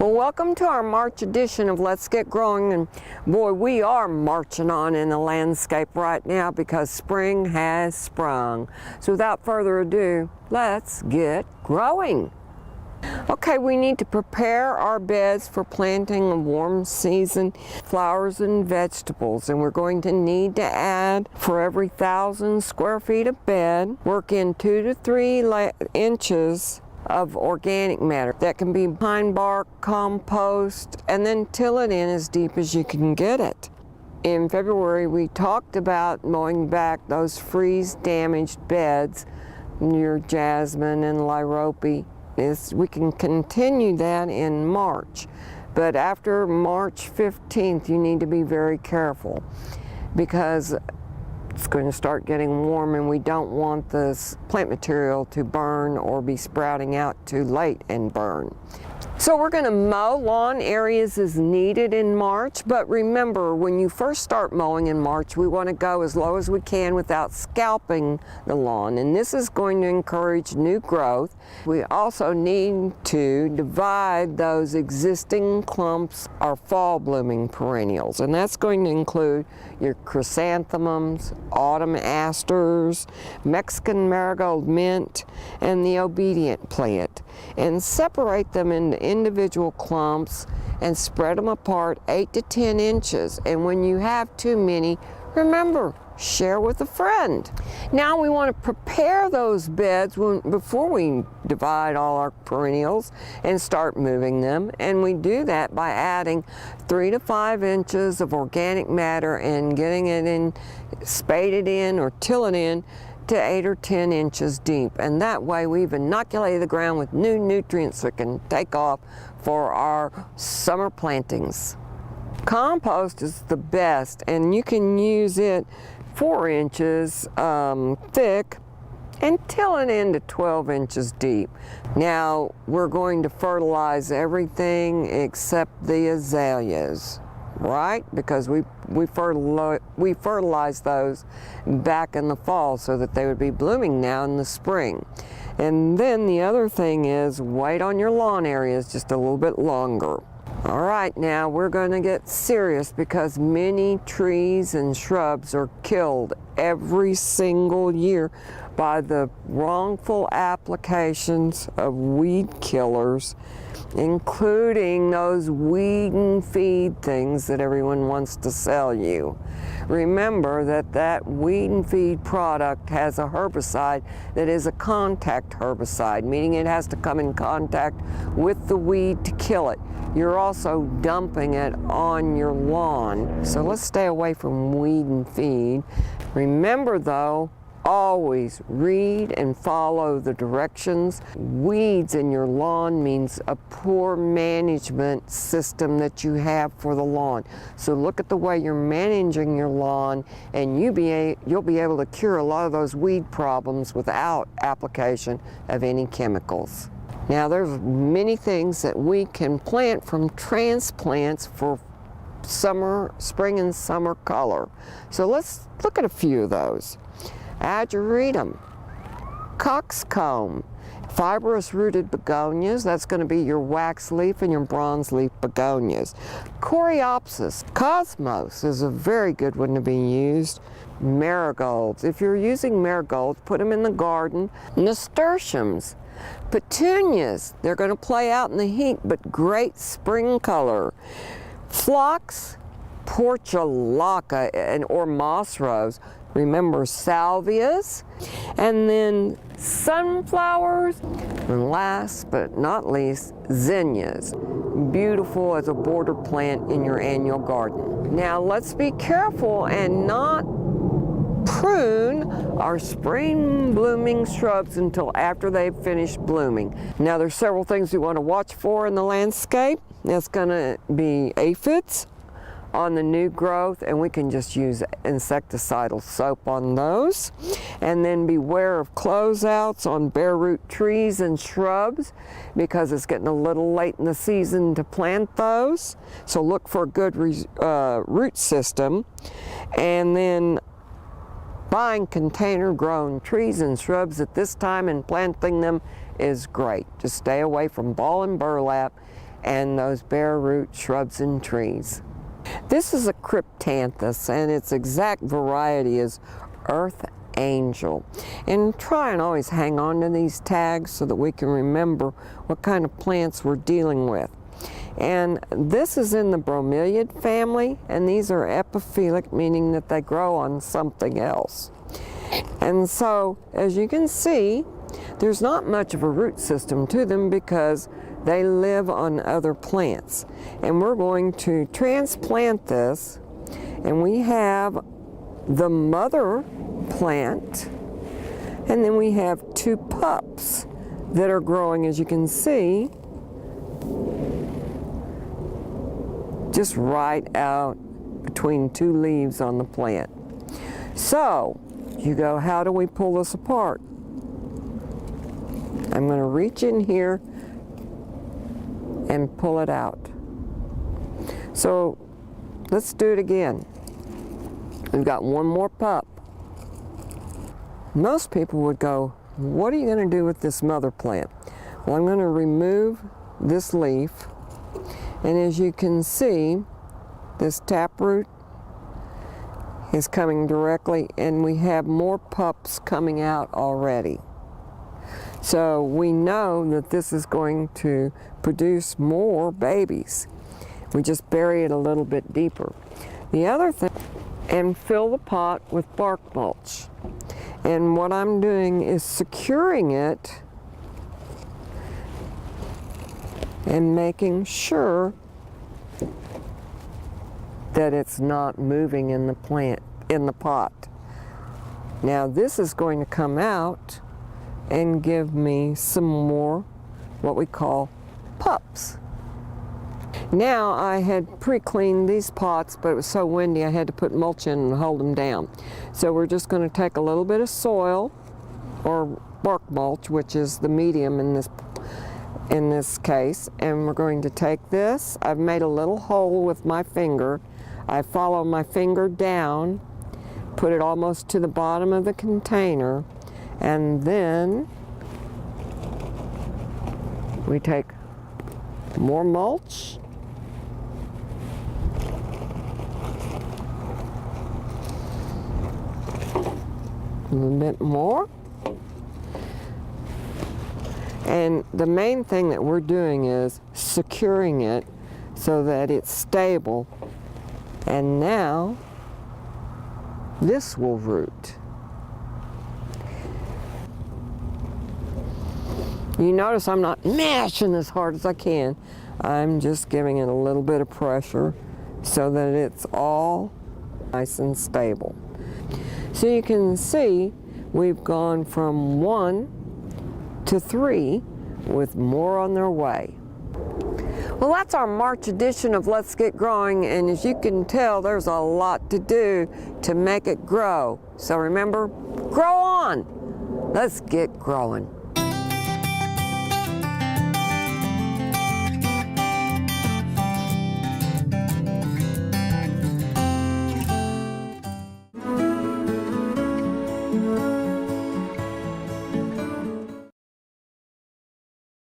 Well, welcome to our March edition of Let's Get Growing, and boy, we are marching on in the landscape right now because spring has sprung. So without further ado, let's get growing. Okay, we need to prepare our beds for planting a warm season flowers and vegetables, and we're going to need to add, for every 1,000 square feet of bed, work in 2 to 3 inches of organic matter. That can be pine bark, compost, and then till it in as deep as you can get it. In February, we talked about mowing back those freeze-damaged beds near jasmine and lyrope. We can continue that in March, but after March 15th, you need to be very careful because it's going to start getting warm and we don't want this plant material to burn or be sprouting out too late and burn. So we're going to mow lawn areas as needed in March, but remember, when you first start mowing in March, we want to go as low as we can without scalping the lawn, and this is going to encourage new growth. We also need to divide those existing clumps or fall blooming perennials, and that's going to include your chrysanthemums, autumn asters, Mexican marigold mint, and the obedient plant, and separate them into individual clumps and spread them apart 8 to 10 inches. And when you have too many, remember, share with a friend. Now we want to prepare those beds before we divide all our perennials and start moving them, and we do that by adding 3 to 5 inches of organic matter and getting it in, spaded in or till it in to 8 or 10 inches deep, and that way we've inoculated the ground with new nutrients that can take off for our summer plantings. Compost is the best, and you can use it 4 inches thick and till it into 12 inches deep. Now we're going to fertilize everything except the azaleas, right? Because we fertilize those back in the fall so that they would be blooming now in the spring. And then the other thing is wait on your lawn areas just a little bit longer. All right, now we're going to get serious because many trees and shrubs are killed every single year by the wrongful applications of weed killers, including those weed and feed things that everyone wants to sell you. Remember that weed and feed product has a herbicide that is a contact herbicide, meaning it has to come in contact with the weed to kill it. You're also dumping it on your lawn. So let's stay away from weed and feed. Remember though, always read and follow the directions. Weeds in your lawn means a poor management system that you have for the lawn. So look at the way you're managing your lawn, and you'll be able to cure a lot of those weed problems without application of any chemicals. Now there's many things that we can plant from transplants for spring and summer color. So let's look at a few of those. Ageratum, coxcomb, fibrous rooted begonias, that's going to be your wax leaf and your bronze leaf begonias. Coreopsis, cosmos is a very good one to be used. Marigolds, if you're using marigolds, put them in the garden. Nasturtiums, petunias, they're going to play out in the heat, but great spring color. Phlox, portulaca, or moss rose. Remember salvias, and then sunflowers, and last but not least, zinnias. Beautiful as a border plant in your annual garden. Now let's be careful and not prune our spring blooming shrubs until after they've finished blooming. Now there's several things we want to watch for in the landscape. That's going to be aphids on the new growth, and we can just use insecticidal soap on those. And then beware of closeouts on bare root trees and shrubs because it's getting a little late in the season to plant those. So look for a good root system. And then buying container grown trees and shrubs at this time and planting them is great. Just stay away from ball and burlap and those bare root shrubs and trees. This is a cryptanthus, and its exact variety is Earth Angel. And try and always hang on to these tags so that we can remember what kind of plants we're dealing with. And this is in the bromeliad family, and these are epiphytic, meaning that they grow on something else. And so, as you can see, there's not much of a root system to them because they live on other plants. And we're going to transplant this, and we have the mother plant, and then we have two pups that are growing, as you can see, just right out between two leaves on the plant. So you go, how do we pull this apart? I'm going to reach in here and pull it out. So let's do it again. We've got one more pup. Most people would go, what are you going to do with this mother plant? Well, I'm going to remove this leaf, and as you can see, this taproot is coming directly, and we have more pups coming out already. So we know that this is going to produce more babies. We just bury it a little bit deeper. The other thing, and fill the pot with bark mulch. And what I'm doing is securing it and making sure that it's not moving in the plant, in the pot. Now this is going to come out and give me some more what we call pups. Now I had pre-cleaned these pots, but it was so windy I had to put mulch in and hold them down. So we're just going to take a little bit of soil, or bark mulch, which is the medium in this case, and we're going to take this. I've made a little hole with my finger. I follow my finger down, put it almost to the bottom of the container, and then we take more mulch, a little bit more, and the main thing that we're doing is securing it so that it's stable. And now this will root. You notice I'm not mashing as hard as I can. I'm just giving it a little bit of pressure so that it's all nice and stable. So you can see we've gone from 1 to 3 with more on their way. Well, that's our March edition of Let's Get Growing, and as you can tell, there's a lot to do to make it grow. So remember, grow on. Let's get growing.